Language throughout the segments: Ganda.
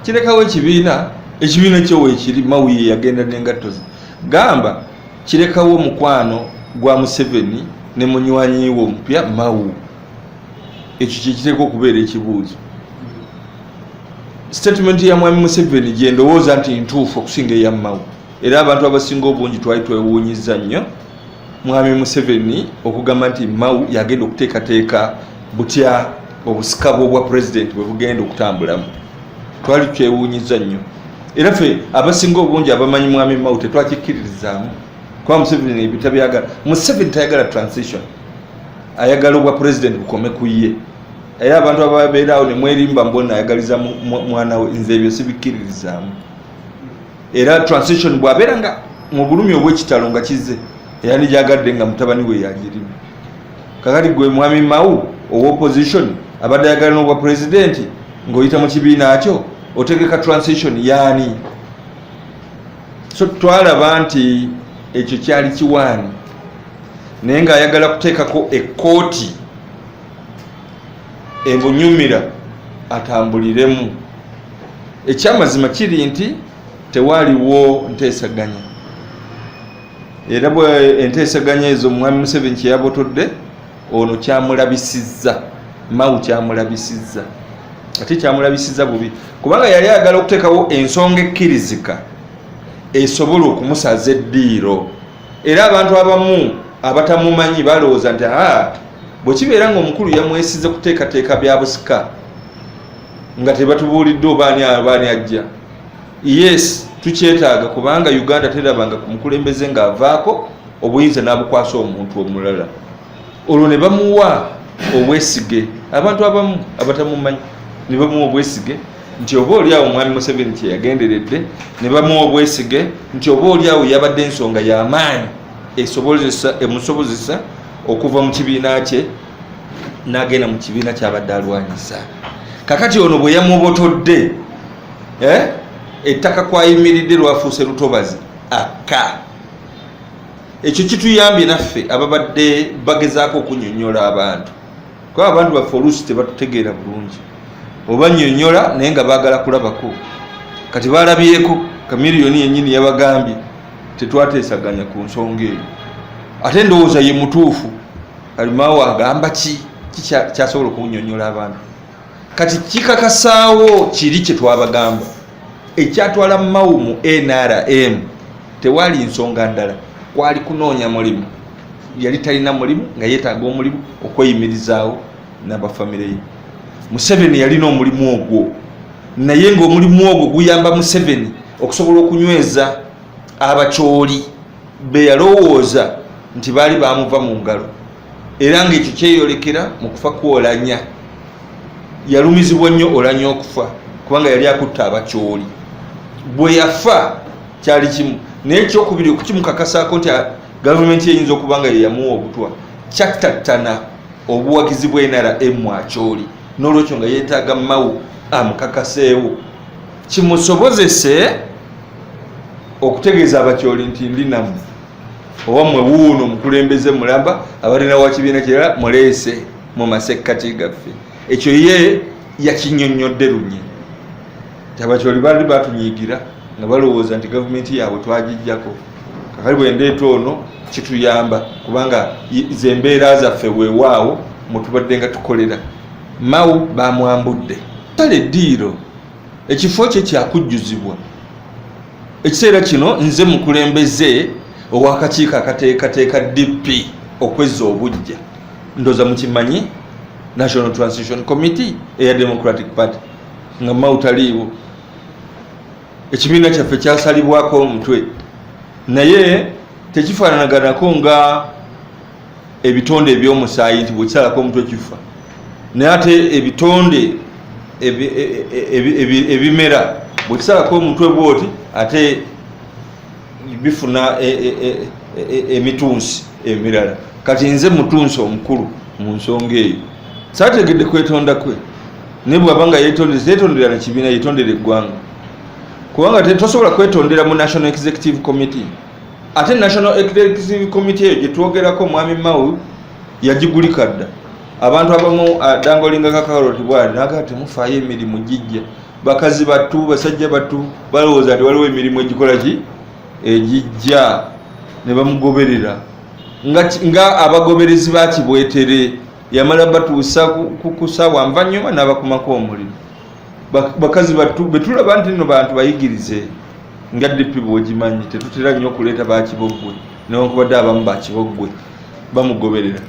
kirekawo ekibiina kyo weekiri Mawuye yagenda n'engatto ze gamba kirekawo mukwano gwa Museveni ne munywanyi wo omupya Mawu. Ekyo kireka okubeera ekibuuzo. Statement ya mwami Museveni gye ndowooza nti ntuufu okusinga eya Mawu, era abantu abasinga obungi twali twewuunyizza nnyo mwami Museveni okugamba nti Mawu yagenda okuteekateeka butya obusikabo bwa president bwe bugenda okutambulamu. Twali twewuunyizza nnyo, era ffe abasinga obungi abamanyi mwami Mawu tetwakikkiririzaamu kuba Museveni ebitabyagala. Museveni tayagala transition, ayagala obwa president bukome ku ye. Era abantu ababeerawo ne mwerimba mbona ayagaliza mwana we, nze ebyo sibikkiririzaamu. Era transition bw'abeera nga mu bulumi obw'ekitalo nga kize era nijagadde nga mutabani we yagirimu. Kakati gwe mwami Mawu ow'opposition abadde ayagala n'obwa president ng'oyita mu kibiina kyo otegeka transition yaani? So twalaba nti ekyo kyali kiwaani, naye ng'ayagala kuteekako ekkooti ebunyumira atambuliremu. Ekyamazima kiri nti tewaaliwo nteesaganya, era bwe enteesaganya ezo mwami Museveni kye yabotodde ono kyamulabisizza, Mawu kyamulabisizza, ate kyamulabisizza bubi kubanga yali ayagala okuteekawo ensonga ekkirizika esobola okumusaza eddiiro. Era abantu abamu abatamumanyi balowooza nti bwe kibeera ng'omukulu yamwesize kuteekateeka bya busika nga tebatubuulidde obaani ajja. Yes, tukyetaaga kubanga Uganda terabanga ku mukulembeze ng'avaako obuyinza n'abukwasa omuntu omulala. Olwo ne bamuwa obwesige, abantu abamu abatamumanyi ne bamuwa obwesige nti oba oliawo mwami Museveni kye yagenderedde, ne bamuwa obwesige nti oba oliawo yabadde ensonga y'amaanyi emusobozesa okuva mu kibiina kye n'agenda mu kibiina ky'abadde alwanyisa. Kakati ono bwe yamubotodde ettaka kwayimiridde lwafuuse lutobazi akka. Ekyo kituyambye naffe ababadde bagezaako okunyonnyola abantu, kuba abantu baffe oluusi tebatutegeera bulungi, oba nnyonnyola naye nga baagala kulabako. Kati baalabyeko Kamiliyoni yennyini yabagambye tetwateesaganya ku nsonga eyo. Ate ndowooza ye mutuufu, alimaawo agamba ki kyasobola okunnyonnyola abantu. Kati kikakasaawo kiri kye twabagamba, ekyatwala Mawu mu NRM tewaali nsonga ndala, kwali kunoonya mulimu. Yali talina mulimu nga yeetaaga omulimu okweyimirizaawo n'abafamire ye. Museveni yalina omulimu ogwo, naye ng'omulimu ogwo guyamba Museveni okusobola okunyweza abakyoli be yalowooza nti baali bamuva mu ngalo, era ng'ekyo kyeyolekera mu kufa kw'Olanya. Yalumizibwa nnyo Olanya okufa kubanga yali akutta abakyoli. Bwe yafa kyali kimu, naye ekyokubiri okukimukakasaako nti gavumenti eyinza okuba nga ye yamuwa obutwa, kyatattana obuwagizi bw'NRM mu akyoli, n'olwekyo nga yeetaaga Mawu amukakaseewo kimusobozese okutegeeza abakyoli nti ndi nammwe, oba mwe wuuno omukulembeze mulamba abalina wa kibiina kirala muleese mu masekkati gaffe. Ekyo ye yakinnyonnyodde lunye. Abakyoli baali batunyiigira nga balowooza nti gavumenti yaabwe twagijjako. Kakali bwe ndeeta ono kituyamba kubanga ze embeera zaffe weewaawo mutubadde nga tukolera. Mawu bamwambudde tale ddiiro, ekifo kye kyakujjuzibwa. Ekiseera kino nze mukulembeze ow'akakiiko akateekateeka DP okwezza obujja, ndooza mukimanyi, National Transition Committee eya Democratic Party, nga Mawu taliiwo. Ekibiina kyaffe kyasalibwako omutwe, naye tekifaananaganako nga ebitonde eby'omusaayi nti bwe kisalako omutwe kifa. Naye ate ebitonde ebimera bwe kisalako omutwe bwoti ate bifuna emitunsi emirala. Kati nze mutunsi omukulu mu nsonga eyo. Saategedde kwetonda kwe, naye bw'abanga yeetondera na kibiina yeetondera eggwanga, kubanga tosobola kwetondera mu National Executive Committee. Ate National Executive Committee eyo gye twogerako mwami Mawu yagigulikadda. Abantu abamu dangolinga kakaroti bwali naga temufaayo emirimu gijja bakazi battu basajja battu balowooza nti waliwo emirimu egikola ki egijja ne bamugoberera nga abagoberezi ba Kibwetere yamala batuusa ku ssaawa nvanyuma n'abakumako omulimu. Bakazi battu betulaba nti nno bantu bayigirize nga DP bw'ogimanyi tetutera nnyo okuleeta bakiboggwe newankubadde abamu bakiboggwe bamugoberera.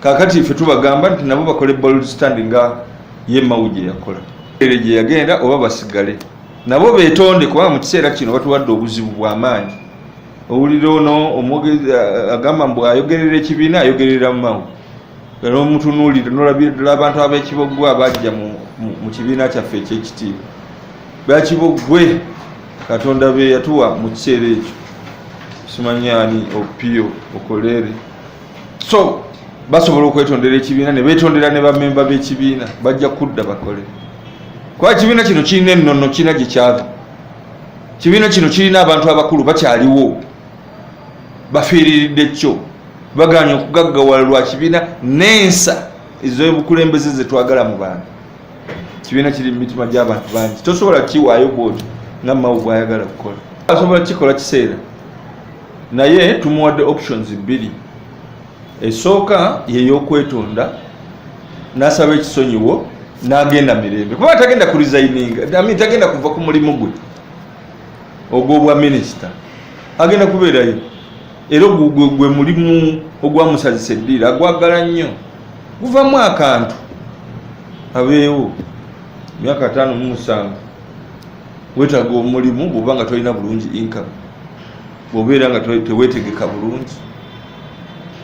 Kaakati ffe tubagamba nti nabo bakole bold stand nga ye Mao gye yakola gye yagenda oba basigale nabo beetonde kubanga mu kiseera kino batuwadde obuzibu bw'amaanyi. Owulira ono omwogezi agamba mbu ayogerera ekibiina ayogerera Mao n'omutunuulira n'olabira abantu ab'ekiboggwe abajja mu kibiina kyaffe eky'ekitiibwa bakiboggwe Katonda be yatuwa mu kiseera ekyo simanyani Opio Okolere. So basobola okwetondera ekibiina ne beetondera ne bamemba b'ekibiina bajja kudda bakole. Kwa kibiina kino kirina ennono kirina gye kyava. Kibiina kino kirina abantu abakulu bakyaliwo bafiiriridde kyo baganya okugaggawala lwa kibiina n'ensa ez'obukulembeze ze twagala mu bantu. Kibiina kiri mu mitima gy'abantu bangi tosobola kiwaayo bwoti nga Mao bw'ayagala kukola. Asobola kikola kiseera naye tumuwadde options bbiri. Esooka yey'okwetonda n'asaba ekisonyiwo n'agenda mirembe kuba tagenda ku resigninga tagenda kuva ku mulimu gwe ogw'obwa minisita agenda kubeerayo era gwe mulimu ogwamusazisa eddiira agwagala nnyo guvamu akantu abeewo myaka 5 mu 7 weetaaga omulimu bw'oba nga tolina bulungi income bw'obeera nga teweetegeka bulungi.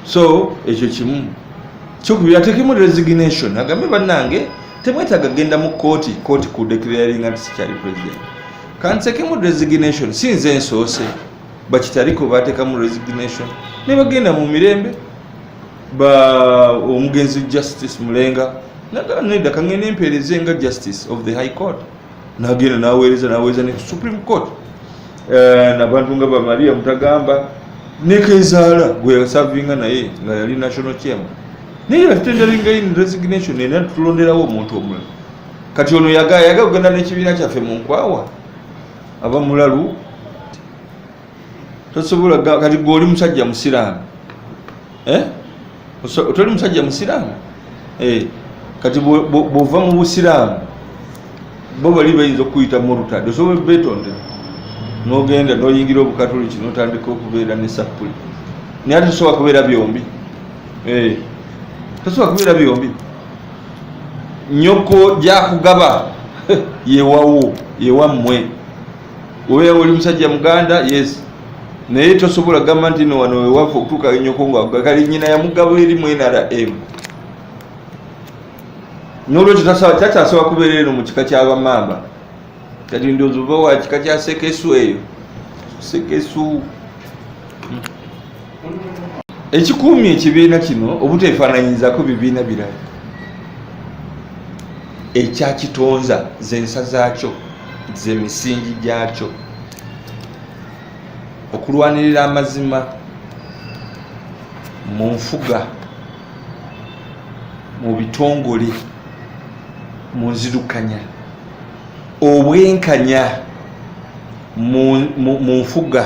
So ekyo kimu kyokubiri ateekemu resignation agambe bannange temwetaaga genda mu kooti ku declaring nti sikyali president kansekemu resignation sinze ensoose bakitaliko bateekamu resignation ne bagenda mu mirembe omugenzi Justice Mulenga nagala kangenda empeereze nga Justice of the High Court nagenda naweereza ne Supreme Court nabantu nga Maria Mutagamba ne Kezaala gwe yasavinga naye nga yali national chairman naye yatenderinga in resignation nena tulonderawo omuntu omulala. Kati ono yaga kugenda n'ekibiina kyaffe mu nkwawa aba mulalu tosobola kati gw'oli musajja musiraamu otoli musajja musiraamu kati bw'ova mu busiraamu bo bali bayinza okuyita mu lutadde osobola beetondera n'ogenda n'oyingira obukatoliki n'otandika okubeera ne sapuli naye ate tosobola kubeera byombi tosobola kubeera byombi. Nnyoko gyakugaba yewawo yewammwe obeera oli musajja muganda yes naye tosobola gamba nti no wano wewava okutuuka nnyoko ngakali nnyina yamugaba eri mu NRM n'olwekyo takyasobola kubeera eno mu kika ky'abamamba kati ndowooza oba wa kika kya Sekesu eyo Sekesu. Ekikuumye ekibiina kino obuteefaananyizako bibiina birala ekyakitonza z'ensa zaakyo z'emisingi gyakyo okulwanirira amazima mu nfuga mu bitongole mu nzirukanya obwenkanya mu nfuga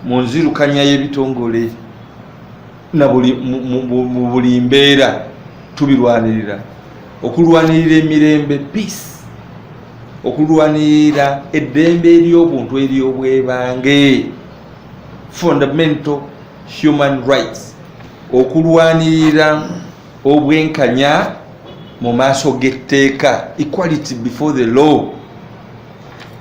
mu nzirukanya y'ebitongole na mu buli mbeera tubirwanirira okulwanirira emirembe peace okulwanirira eddembe ery'obuntu ery'obwebange fundamental human rights okulwanirira obwenkanya mu maaso g'etteeka equality before the law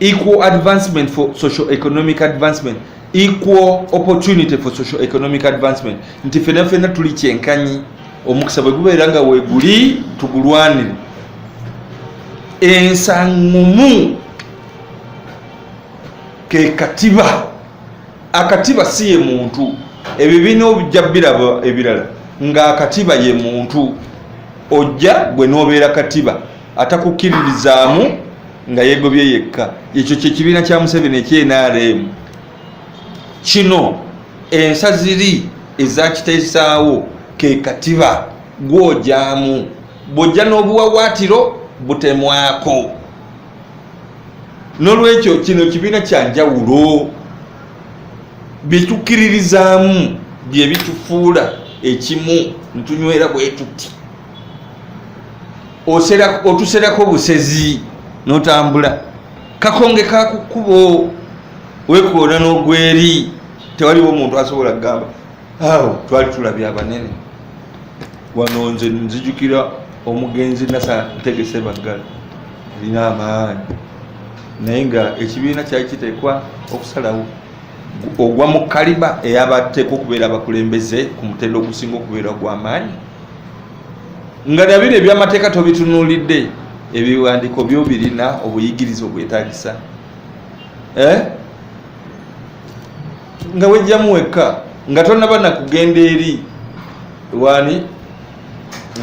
equal advancement for socio-economic advancement equal opportunity for socio-economic advancement nti fena tuli kyenkanyi omukisa bwe gubeera nga weeguli tugulwanire ensangumu ke katiba akatiba si ye muntu ebibiina obujja biraba ebirala nga akatiba ye muntu ojja gwe n'obeera katiba atakukkiririzaamu nga yeegobye yekka ekyo kyekibiina kya Museveni ekyenaremu kino ensa ziri ezakiteesaawo ke katiba gw'ojaamu bw'ojja n'obuwawaatiro butemwako n'olwekyo kino kibiina kya njawulo byetukkiririzaamu bye bitufuula ekimu ntunywera bwe tuti otuserako busezi n'otambula kakonge kakukubo wekoona n'ogweri tewaliwo omuntu asobola kugamba awo twali tulabye abanene wano nze nzijukira omugenzi nasa ntegese baggala alina amaanyi naye nga ekibiina kyali kiteekwa okusalawo ogwa mu kaliba eyabateekwa okubeera abakulembeze ku mutendo ogusinga okubeera gw'amaanyi nga nabino ebyamateeka tobitunuulidde ebiwandiiko byo birina obuyigiriza obwetaagisa nga wejjamu wekka nga tonnaba nakugenda eri wani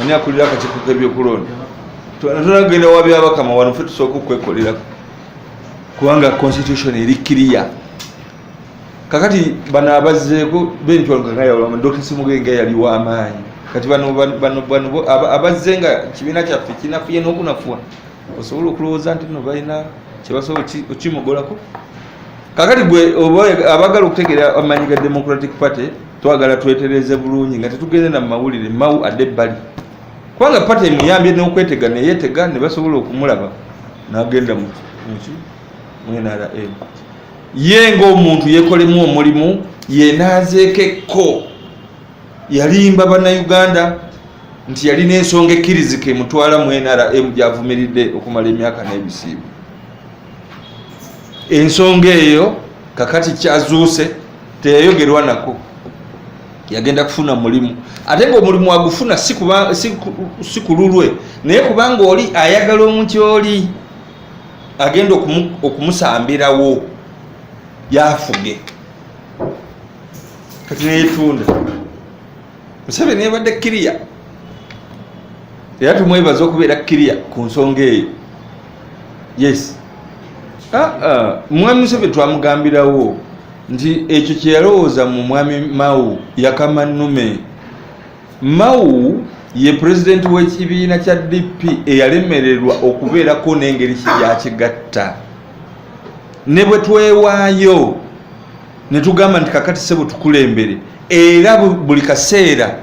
ani akulira akakiiko k'ebyokulonda tonagenda wabyabakama wano ffe tusooka okwekolerako kubanga constitution eri clear. Kakati bano abazzeeko bentwalugagayawulama Dr. Simugenge yali w'amaanyi kati bano abazze nga kibiina kyaffe kinafuye n'okunafuwa osobola okulowooza nti no balina kyebasobola okimugolako. Kakati gwe abagala okutegeera amanyi ga Democratic Party twagala twetereze bulungi nga tetugende na mawulire mawu adde ebbali kubanga party emuyambye n'okwetega neyeetega ne basobola okumulaba n'agenda mu NRM ye ng'omuntu yekolemu omulimu yenaazeekeko yalimba bannayuganda nti yalina ensonga ekkirizika emutwala mu NRM gy'avumiridde okumala emyaka n'ebisiibu. Ensonga eyo kakati kyazuuse teyayogerwa nako yagenda kufuna mulimu ate ng'omulimu agufuna si ku lulwe naye kubanga oli ayagala omuntu oli agenda okumusambirawo yafuge kati neyetunda Museveni yabadde kiriya era tumwebaza okubeera kiriya ku nsonga eyo. Yes, mwami Museveni twamugambirawo nti ekyo kye yalowooza mu mwami Mao yakama nnume. Mao ye president w'ekibiina kya DP eyalemererwa okubeerako n'engeri kyakigatta ne bwe twewaayo ne tugamba nti kakati sebo tukulembere era buli kaseera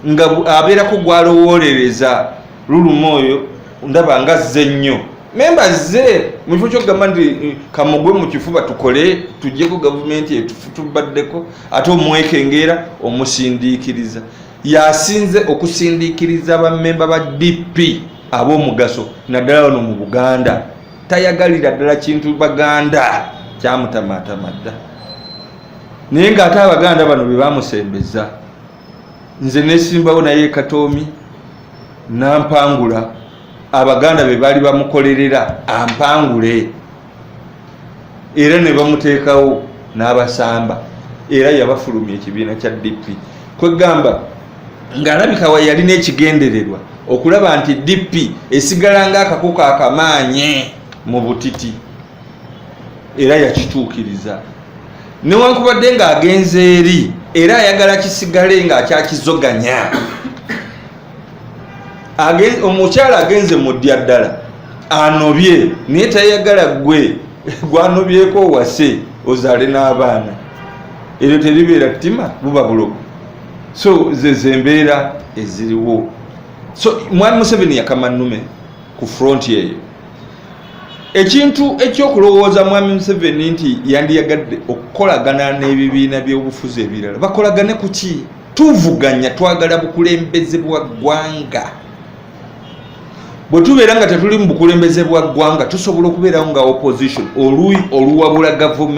nga abeerako gwalowoolereza luluma oyo ndaba nga zze nnyo memba zze mu kifo kyokugamba nti kamugwe mu kifuba tukole tuggyeko gavumenti etubaddeko ate omwekengeera omusindiikiriza. Yasinze okusindiikiriza bammemba ba DP ab'omugaso naddala wano mu Buganda tayagalira ddala kintu Baganda kyamutamaatama dda naye ng'ate Abaganda bano be bamusembeza nze nesimbawo naye Katoomi nampangula Abaganda be baali bamukolerera ampangule era ne bamuteekawo n'abasamba era yabafulumya ekibiina kya DP kwegamba ng'alabika wa yalina ekigendererwa okulaba nti DP esigala ng'akakuko akamaanye mu butiti era yakituukiriza newankubadde ng'agenze eri era ayagala kisigale ng'akyakizoganya. Omukyala agenze mu ddya ddala anobye naye tayagala gwe gwanobyeko wase ozaale n'abaana eryo teribeera ttima buba bulogo. So zembeera eziriwo. So mwami Museveni yakama nnume ku front eyo ekintu ekyokulowooza mwami Museveni nti yandiyagadde okukolagana n'ebibiina by'obufuzi ebirala bakolagane ku ki? Tuvuganya twagala bukulembeze bwa ggwanga. Bwe tubeera nga tetuli mu bukulembeze bwa ggwanga tusobola okubeerawo nga opposition oluyi oluwabula gavumenti